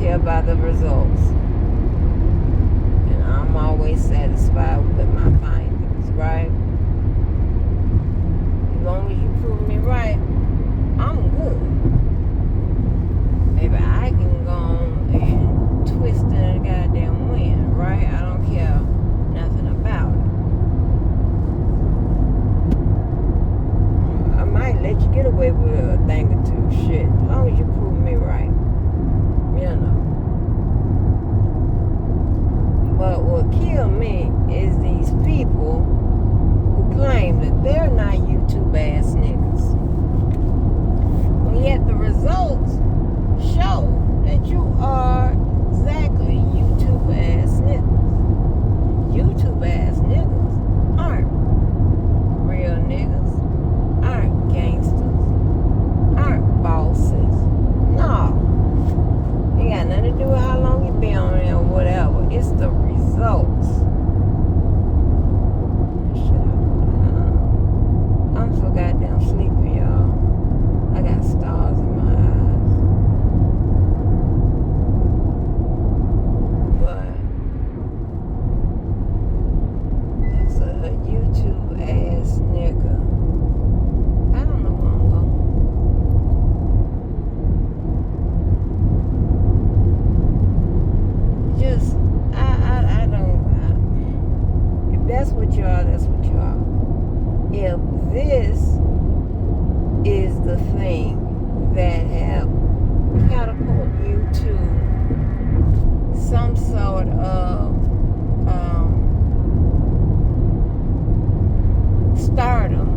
tell by the results. And I'm always satisfied with my findings, right? As long as you prove me right, I'm good. Maybe I can go on and twist in a goddamn wind, right? I don't care nothing about it. I might let you get away with a thing or two, shit. As long as you prove me right. You know. But what killed me is these people who claim that they're not YouTube ass niggas. And yet the results show that you are exactly YouTube ass niggas. YouTube ass niggas aren't real niggas, aren't gangsters, aren't bosses. No. It got nothing to do with how long you been on there or whatever. It's the results. I'm so goddamn sleepy, y'all. I got stars in my eyes. But it's a YouTube ass nigga. I don't know where I'm going. Just, I don't, if that's what you are, that's what you are. If this is the thing that have catapulted you to some sort of stardom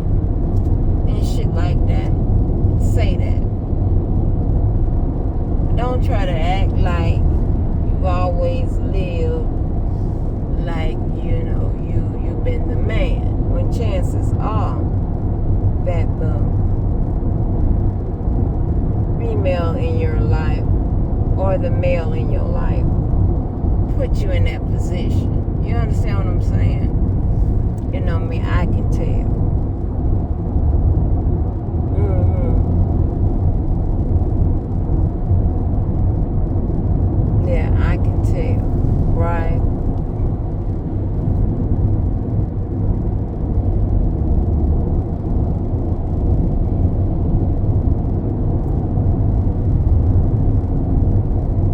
and shit like that, say that. Don't try to act like you've always lived like, you know, you've been the man, when chances are that the female in your life or the male in your life put you in that position. You understand what I'm saying? You know me, I can tell. Yeah, I can tell, right?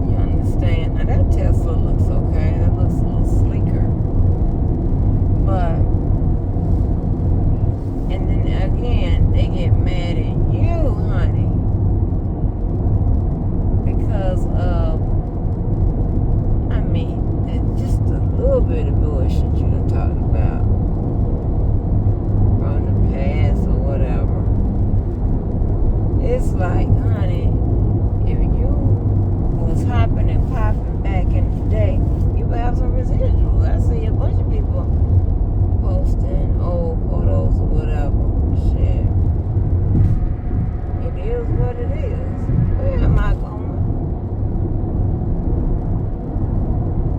You understand? Now that Tesla looks okay. That looks a little sleeker. But, and then again, they get mad at you, honey, because of, I mean, just a little bit of bullshit you done talked about from the past or whatever. It's like, honey, if you was hopping and popping back in the day, you would have some residuals. I see a bunch of people posting old photos or whatever. Shit. It is what it is. Where am I going?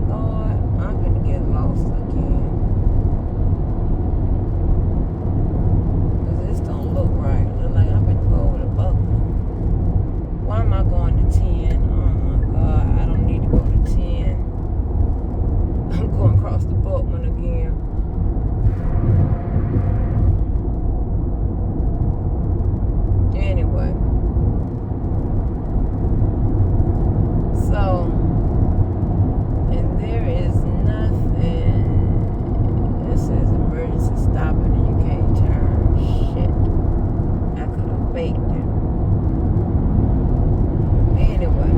Lord, I'm gonna get lost again. Cause this don't look right. Look like I'm gonna go over the Buckman. Why am I going to 10? Oh my God, I don't need to go to 10. I'm going across the Buckman again. Anyway. So, and there is nothing. It says emergency stopping and you can't turn. Shit. I could have faked it. Anyway.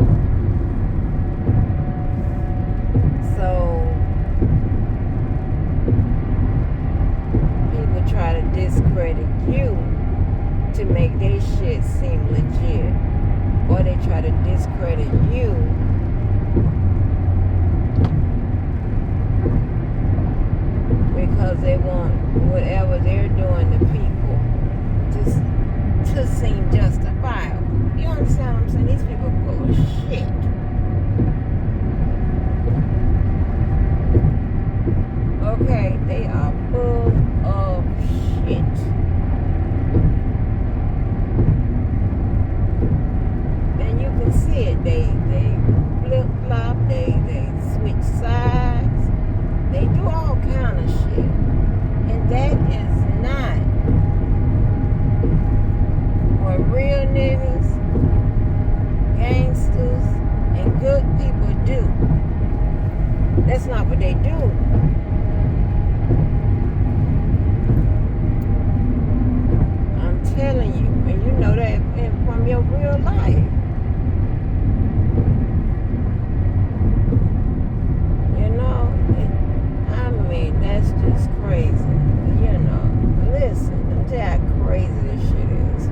So, people try to discredit you to make their shit seem legit. Or they try to discredit you because they want whatever they're doing to people to seem justifiable. You understand what I'm saying? These people are full of shit. Okay, they are full of shit. And you can see it. They flip what real niggas, gangsters, and good people do. That's not what they do. I'm telling you, and you know that from your real life. You know, I mean, that's just crazy. You know, listen, let me tell you how crazy this shit is.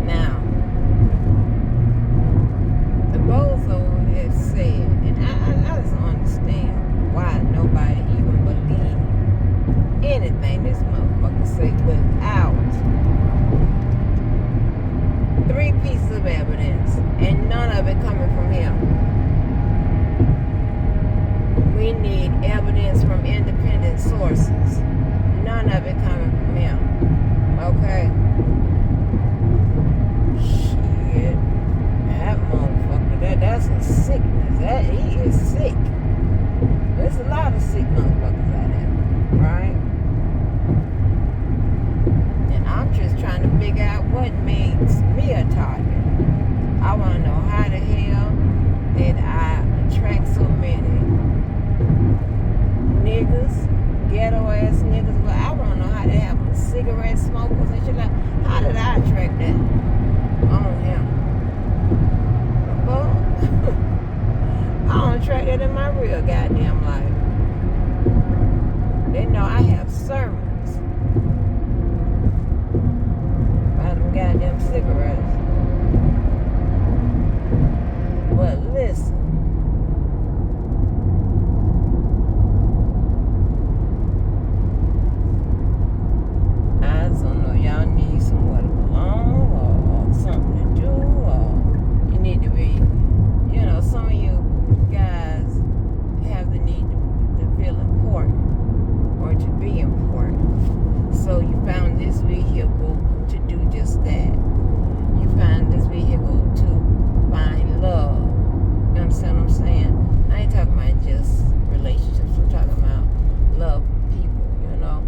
Now, the bozo has said, and I just don't understand why nobody even believe anything this motherfucker say without 3 pieces of evidence, and none of it coming from him. We need evidence from independent sources. None of it coming from him. Okay? Shit. That motherfucker, that's a sickness. He is sick. There's a lot of sick motherfuckers out there. Right? And I'm just trying to figure out what makes me a target. I want to know how the hell did I attract so many niggas, ghetto ass niggas. But I want to know how they have cigarette smokers and shit like. How did I attract that on him? Well, I don't attract that in my real goddamn life. They know I have sermons about them goddamn cigarettes. But listen. Y'all need somewhere to belong or something to do, or you need to be, you know, some of you guys have the need to feel important or to be important. So you found this vehicle to do just that. You found this vehicle to find love. You understand what I'm saying? I ain't talking about just relationships. I'm talking about love people, you know.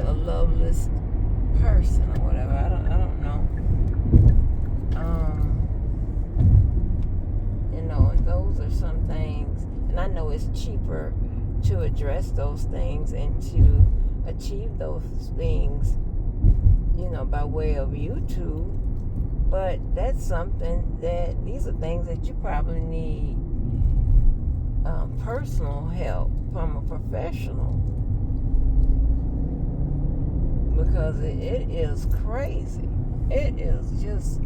A loveless person or whatever. I don't know. You know, and those are some things, and I know it's cheaper to address those things and to achieve those things, you know, by way of YouTube. But that's something that these are things that you probably need personal help from a professional. Because it is crazy. It is just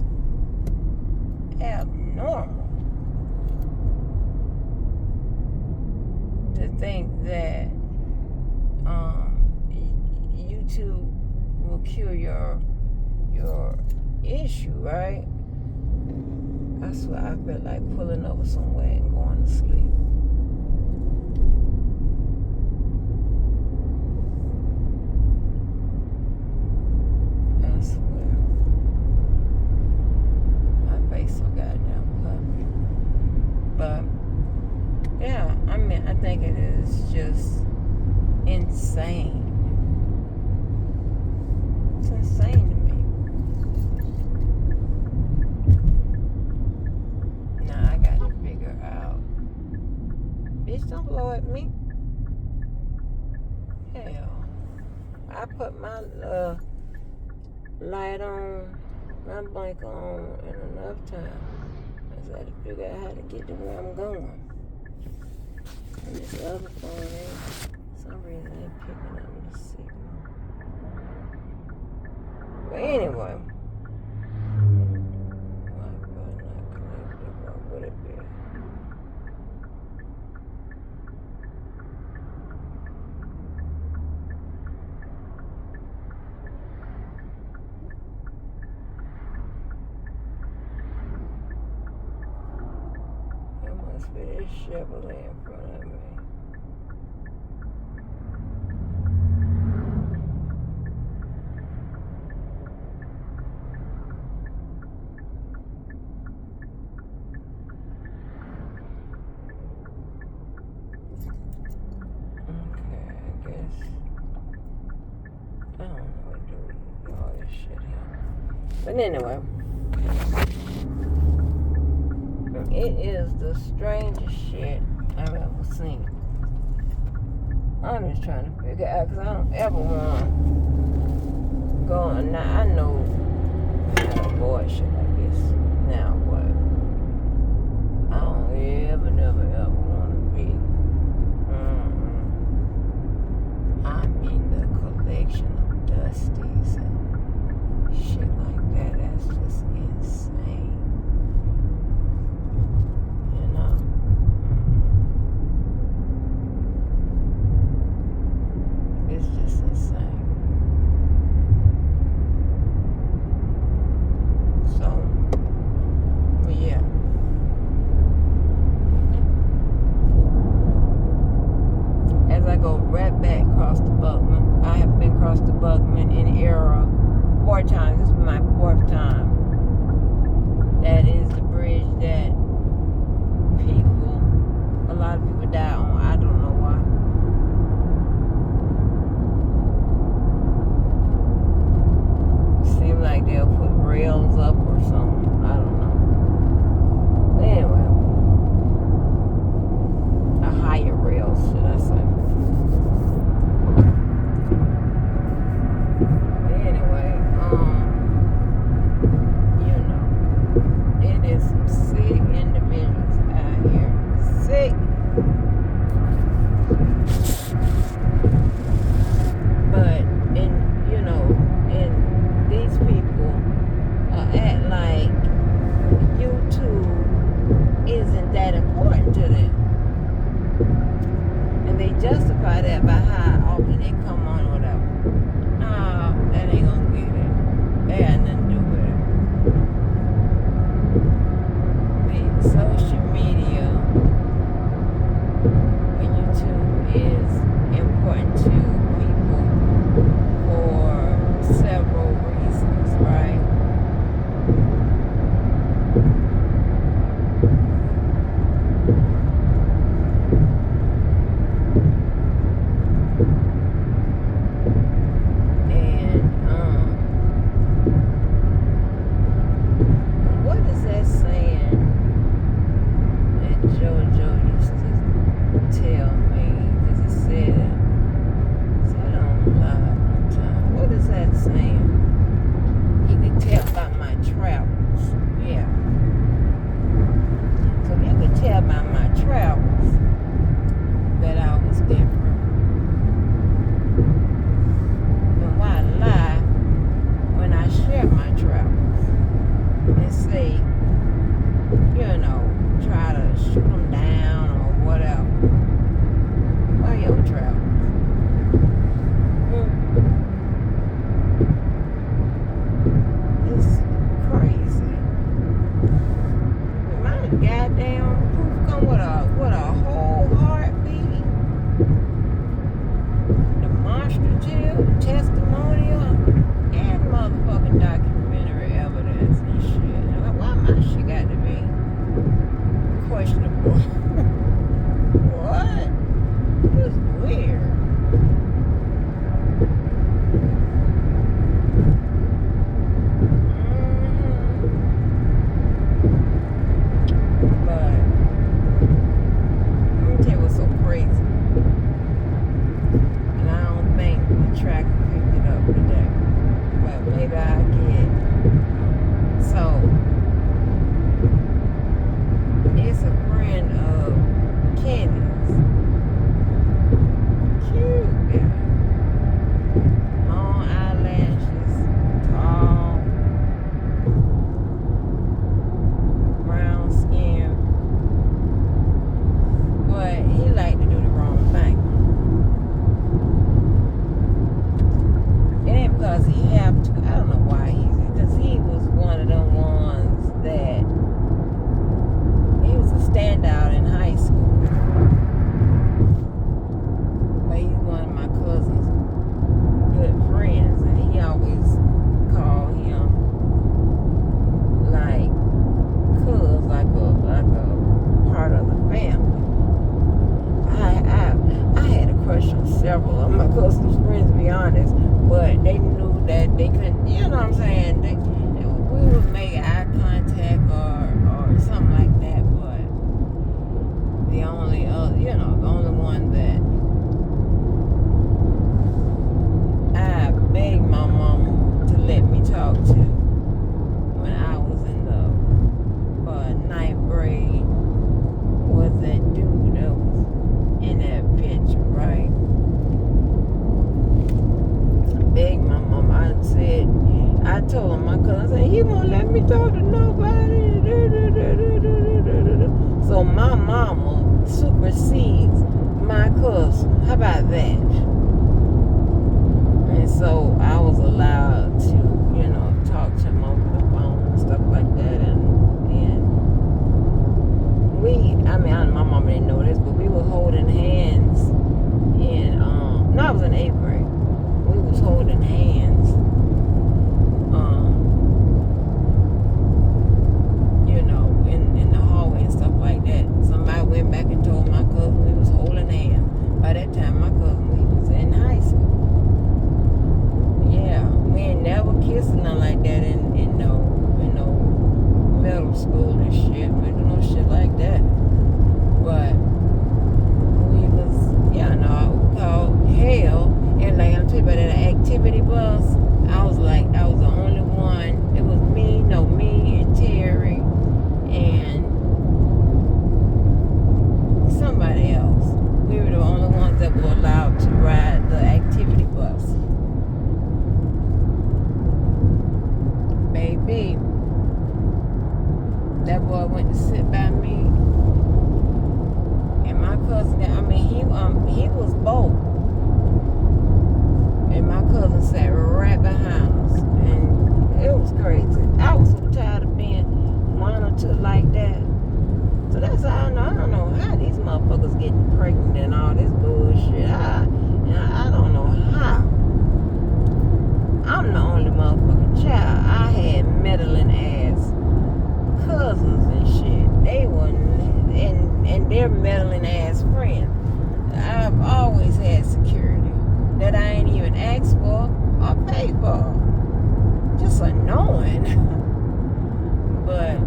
abnormal to think that YouTube will cure your issue, right? I swear I feel like pulling over somewhere and going to sleep. So goddamn puppy. But yeah, I mean, I think it is just insane. It's insane to me. Now I gotta figure out. Bitch, don't blow at me. Hell, I put my light on. My blanket on in enough time. I just had to figure out how to get to where I'm going. And this other phone for some reason ain't picking up the signal. But anyway. My phone not connected. What would it be? Must be this Chevrolet in front of me. Okay, I guess I don't know what to do with all this shit here. But anyway, it is the strangest shit I've ever seen. I'm just trying to figure out, because I don't ever want to go on. Now, I know how to avoid shit like this. Now, what? I don't ever, never, ever want to be. I'm in the collection of dusties and shit like that. That's just insane. You know? It's just insane. So, yeah. As I go right back across the Buckman, I have been across the Buckman in era 4 times. This is my 4th time. That is the bridge that a lot of people die on. I don't know why. Seems like they'll put rails up or something. I don't know. Anyway, a higher rails, should I say? Anyway, you know, it is some sick individuals out here. Sick. But these people act like YouTube isn't that important to them. And they justify that by how often they come on or whatever. Nah, that ain't gonna get it. They got nothing to do with it. The social media and YouTube is important to people for several reasons, right? And what is that saying that JoJo used to tell me? Because he said it on live one time. What is that saying? You can tell by my travels. Yeah. So if you could tell by my travels that I was different, then why lie when I share my travels and say, try to shoot them down or whatever? Why your travels? It's crazy. My goddamn proof come with a whole heartbeat, demonstrative, testimonial, and motherfucking documentary evidence and shit. Why my shit got to be questionable? What? This is weird. But let me tell you what's so crazy. And I don't think the track picked it up today. But maybe I get. So it's a friend of sister's friends, to be honest. But they knew that they couldn't, you know what I'm saying? We would make eye contact or something like that. But the only the only one that I begged my mama to let me talk to when I was in the ninth grade was that dude that was in that picture, right? I begged my mama. I told him, my cousin, I said, he won't let me talk to nobody. So my mama supersedes my cousin. How about that? And so I was allowed to, talk to him over the phone and stuff like that. And my mama didn't know this, but we were holding hands I was in 8th grade. We was holding hands, in the hallway and stuff like that. Somebody went back and told my cousin we was holding hands. By that time, my cousin, he was in high school. Yeah, we ain't never kissed nothing like that in middle school and shit. We didn't do no shit like that. But we was, called hell. And like I'm telling you about that activity bus, I was the only one. It was me and Terry and somebody else. We were the only ones that were allowed to ride the activity bus. Baby, that boy went to sit by me, and my cousin. He was both, and my cousin sat right behind us, and it was crazy. I was so tired of being monitored like that. So that's how I know. I don't know how these motherfuckers getting pregnant and all this bullshit. I don't know how. I'm the only motherfucking child. I had meddling ass cousins and shit. They were and their meddling ass friends. I've always had security that I ain't even asked for or paid for. Just annoying. but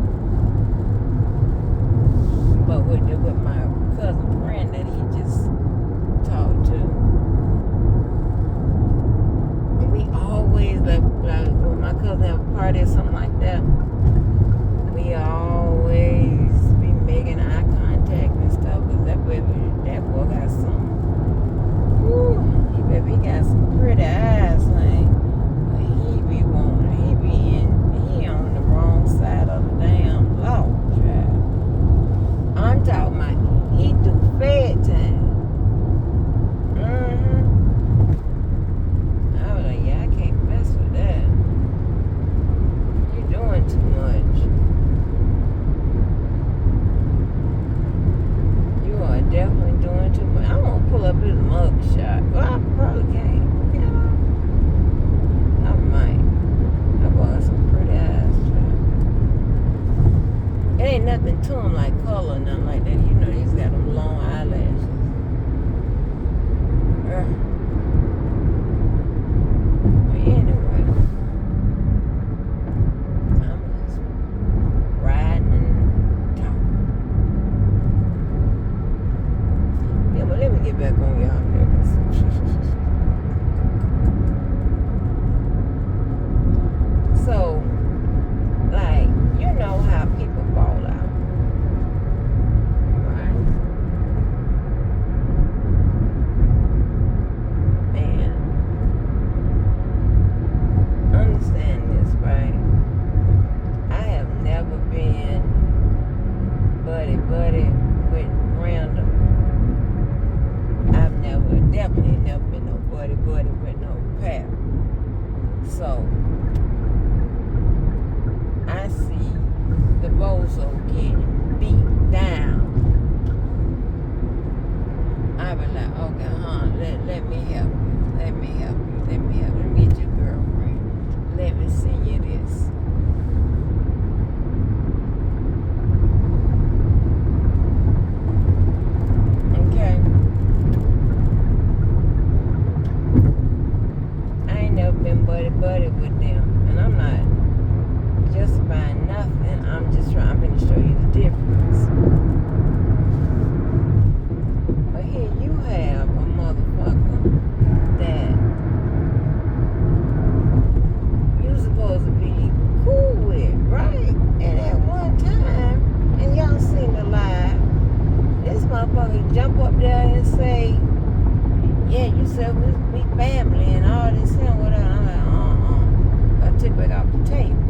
with my cousin friend that he just talked to, we always like when my cousin have a party or something like that, we always be making eye contact and stuff, because that boy got some, he got some pretty eyes, honey. But he on the wrong side of the damn law, child. I'm talking about, he do fed time. I was like, yeah, I can't mess with that. You're doing too much. buddy with them, and I'm not justifying nothing. I'm going to show you the difference. But here you have a motherfucker that you're supposed to be cool with, right? And at one time, and y'all seen the live, this motherfucker jump up there and say, yeah, you said we family and all this and whatever. I'm like, I took it off the table.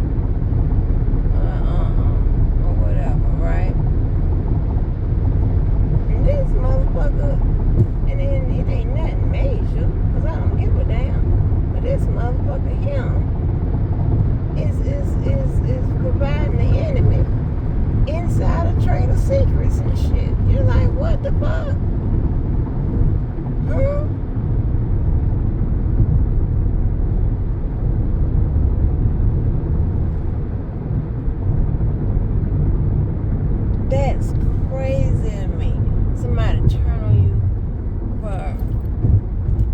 Or whatever, right? And this motherfucker, and then it ain't nothing major, because I don't give a damn. But this motherfucker, him, is providing the enemy inside a trade of secrets and shit. You're like, what the fuck? Huh? That's crazy to me. Somebody turn on you for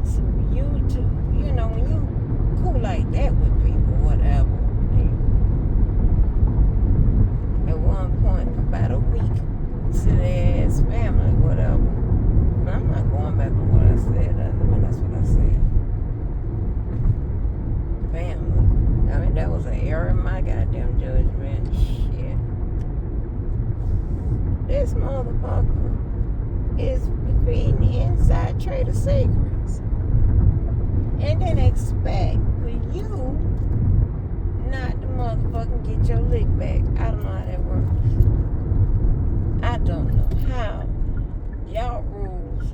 some YouTube. You know, when you cool like that with people, whatever. At one point, about a week, to their ass family, whatever. I'm not going back on what I said. I mean, that's what I said. Family. I mean, that was an error in my goddamn judgment. Shit. This motherfucker is feeding the inside trade of secrets. And then expect for you not to motherfucking get your lick back. I don't know how that works. I don't know how y'all rules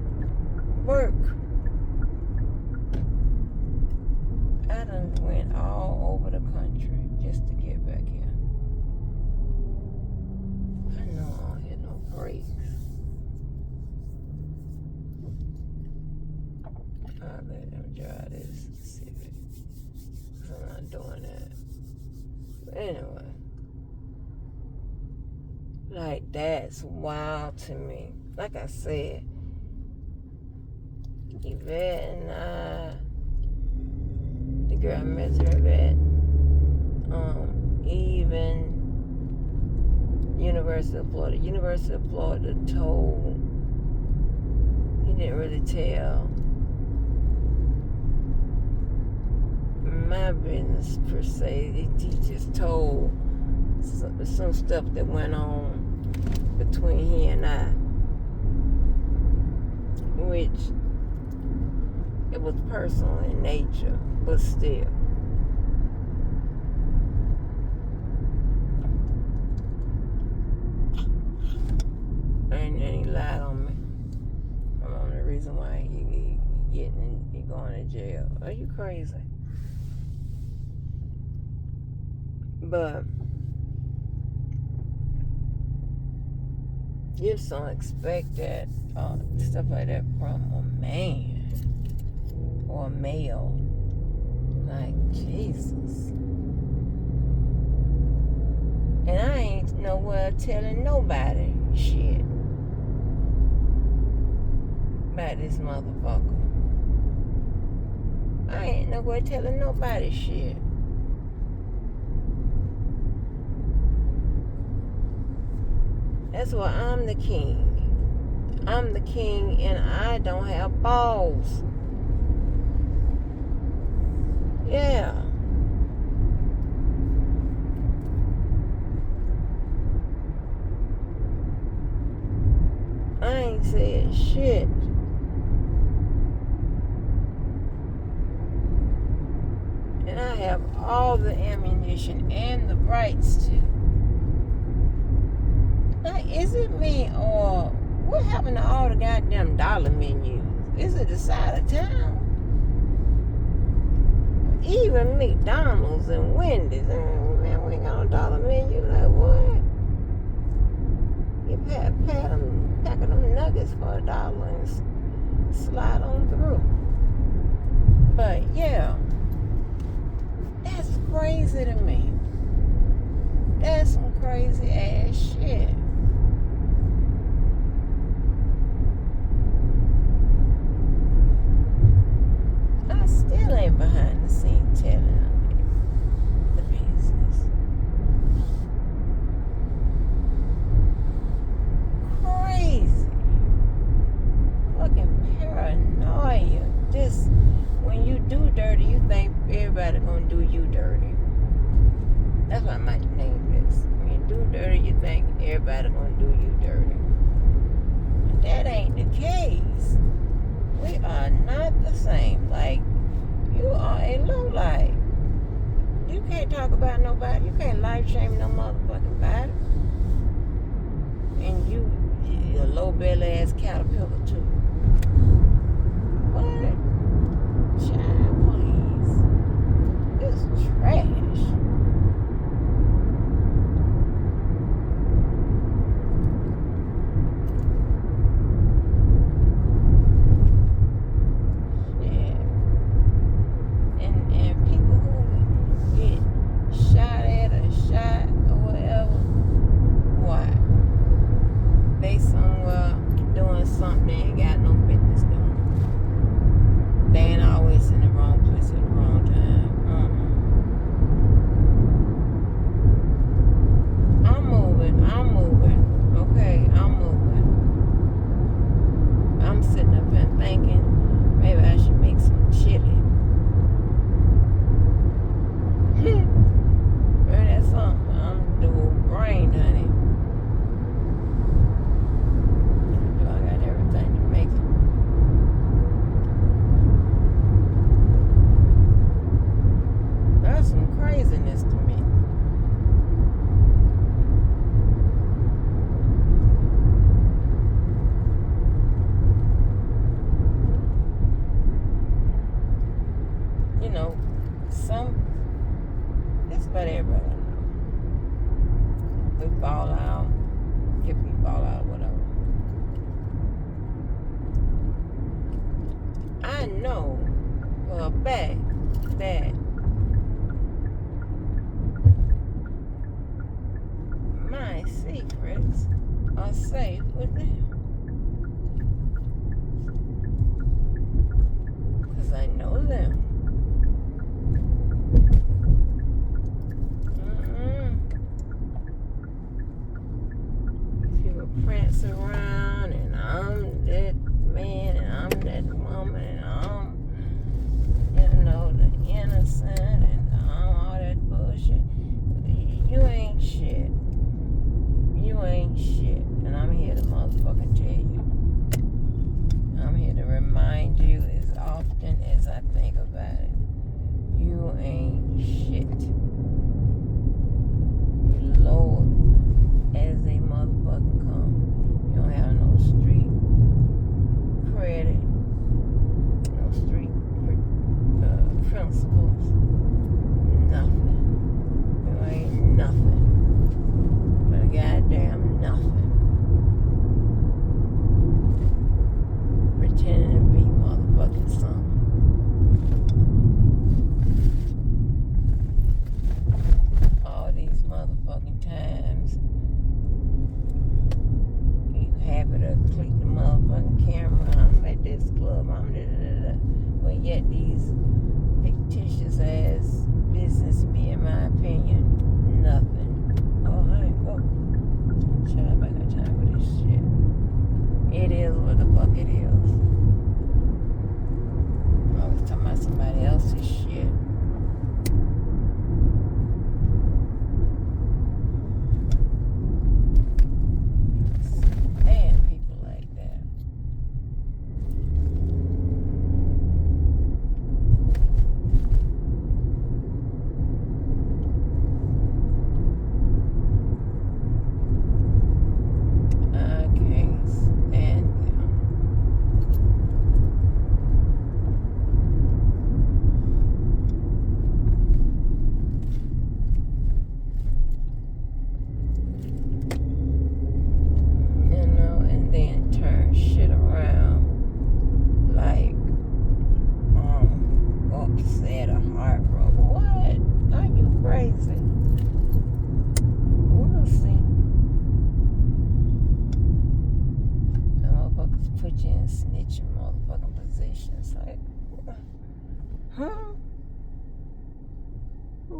work. I done went all over the country just to get back here. I know I don't hit no brakes. I'll let them drive this Civic. I'm not doing that. But anyway. Like, that's wild to me. Like I said, Yvette and I, the girl Mr. Yvette, even University of Florida. University of Florida told, he didn't really tell my business per se. He just told some stuff that went on between he and I, which it was personal in nature, but still. And he lied on me. I'm the reason why he going to jail. Are you crazy? But you just don't expect that stuff like that from a man or a male. Like, Jesus. And I ain't nowhere telling nobody shit about this motherfucker. I ain't nowhere telling nobody shit. That's why I'm the king. I'm the king and I don't have balls. Yeah. I ain't said shit. And I have all the ammunition and the rights to. Now, is it me or what happened to all the goddamn dollar menus? Is it the side of town? Even McDonald's and Wendy's. Man, we ain't got no dollar menu. Like, what? You pack of them nuggets for $1 and slide on through. But, yeah. That's crazy to me. That's some crazy ass shit. still ain't behind the scenes telling them the business. Crazy. Fucking paranoia. Just when you do dirty, you think everybody gonna do you dirty. That's what my name is. When you do dirty, you think everybody gonna do you dirty. And that ain't the case. We are not the same. Like, you are a lowlife. You can't talk about nobody. You can't life shame no motherfucking body. And you a low belly ass caterpillar too. What? Child, please. It's trash.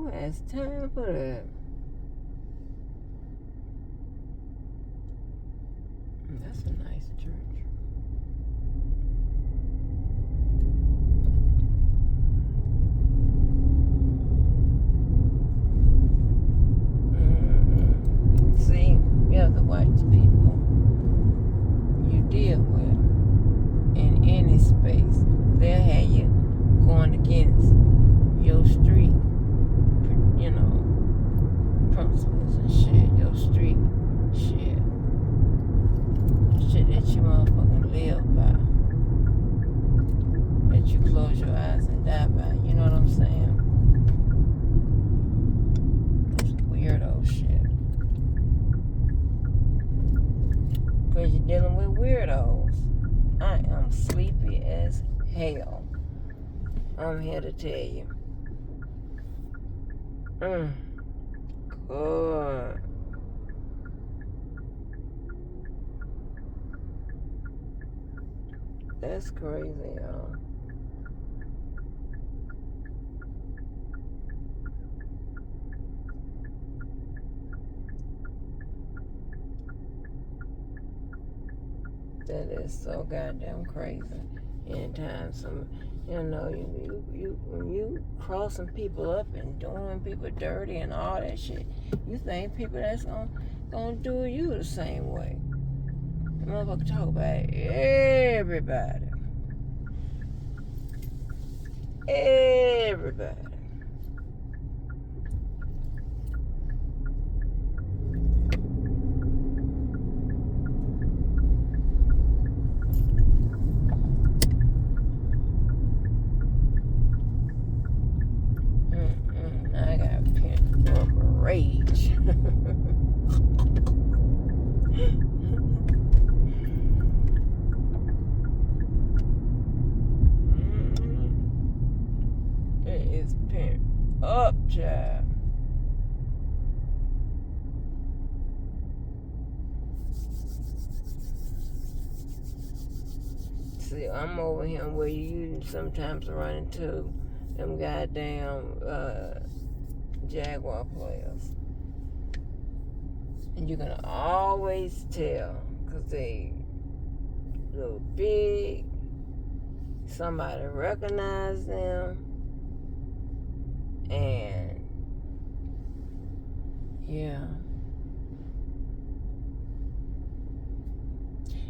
Who has time for that? That's a nice church. See, you have to watch the people you deal with in any space. They'll have you going against your street, you know, principles and shit, your street shit. Shit that you motherfucking live by. That you close your eyes and die by. You know what I'm saying? That's weirdo shit. Because you're dealing with weirdos. I am sleepy as hell. I'm here to tell you. Good. That's crazy, y'all. That is so goddamn crazy. Anytime when you crossing people up and doing people dirty and all that shit, you think people that's gonna do you the same way. The motherfucker talk about everybody. Everybody. I got pent up rage. It is pent up, child. See, I'm over here where you sometimes run into them goddamn Jaguar players. And you're gonna always tell, because they little big, somebody recognize them, and yeah.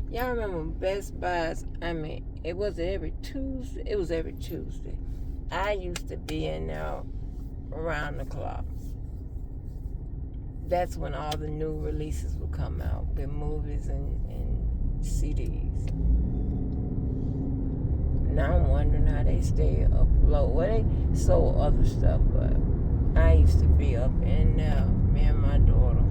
Y'all remember Best Buys? I mean, it was every Tuesday. It was every Tuesday. I used to be in there around the clock. That's when all the new releases would come out, the movies and CDs. Now I'm wondering how they stay afloat. Well, they sold other stuff, but I used to be up in there, me and my daughter.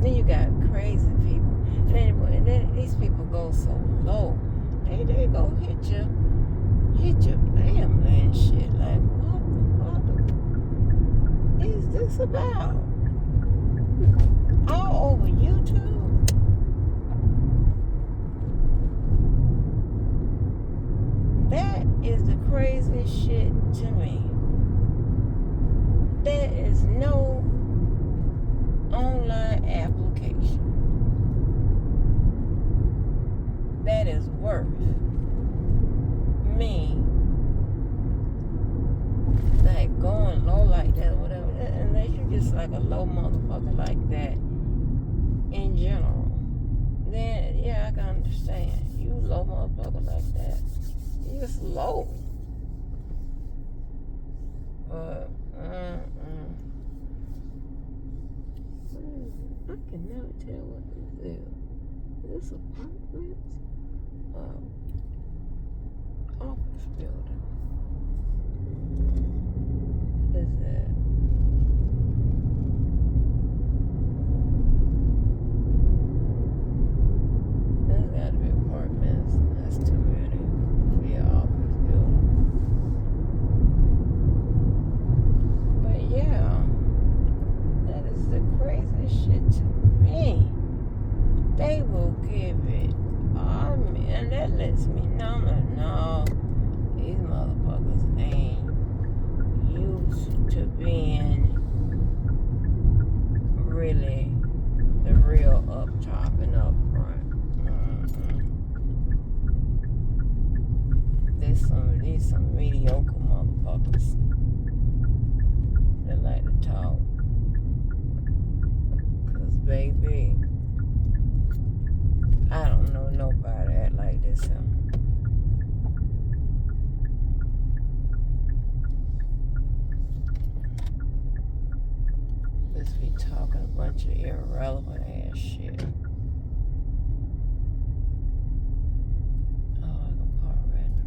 Then you got crazy people. And then these people go so low. They go hit your family and shit. Like, what is this about? All over YouTube? That is the craziest shit to me. There is no online application that is worth me like going low like that or whatever, unless you just like a low motherfucker like that in general. Then yeah, I can understand. You low motherfucker like that, you just low. But I can never tell what this is. Is this apartments? Office building. What is that? That's gotta be apartments. That's too many to be an office building. But yeah, that is the craziest shit to me. They will give it, and that lets these some mediocre motherfuckers that like to talk. Cause baby, I don't know nobody that like this here. Just be talking a bunch of irrelevant ass shit. Oh, I can park right in the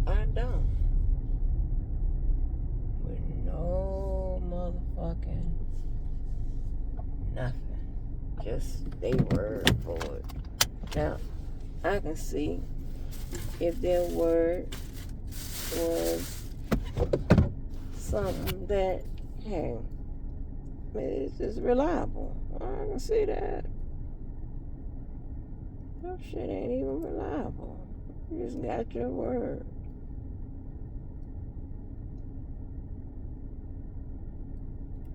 front. I don't. With no motherfucking nothing. Just they word for it. Now, I can see if their word was something that, hey, it's just reliable. I can see that. That shit ain't even reliable. You just got your word.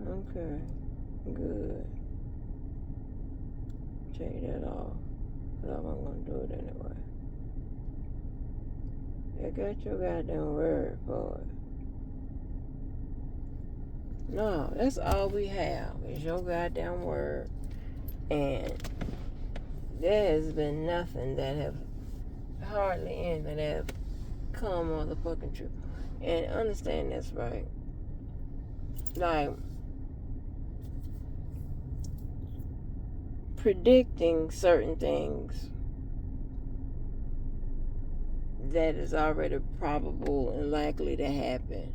Okay, good. Take that off. Cause I wasn't gonna do it anyway. You got your goddamn word for it. No, that's all we have is your goddamn word. And there has been nothing that have, hardly anything that have come motherfucking true. And understand this, right? Like, predicting certain things that is already probable and likely to happen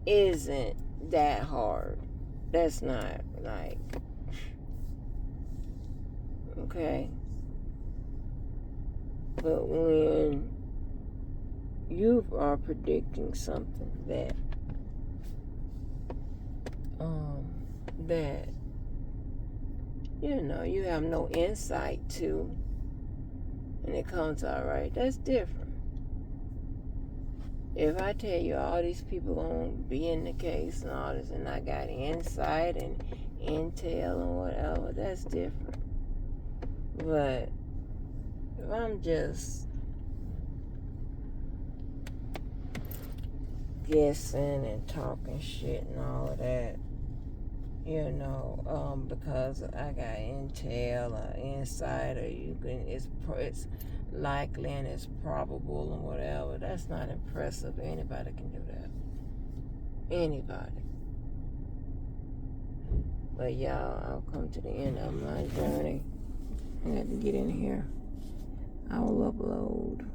isn't that hard. That's not like, okay. But when you are predicting something that you know you have no insight to, and it comes out right, that's different. If I tell you all these people gonna be in the case and all this, and I got insight and intel and whatever, that's different. But if I'm just guessing and talking shit and all of that, you know, because I got intel or insight, or it's likely and it's probable and whatever, that's not impressive. Anybody can do that. Anybody. But y'all, I'll come to the end of my journey. I got to get in here. I will upload.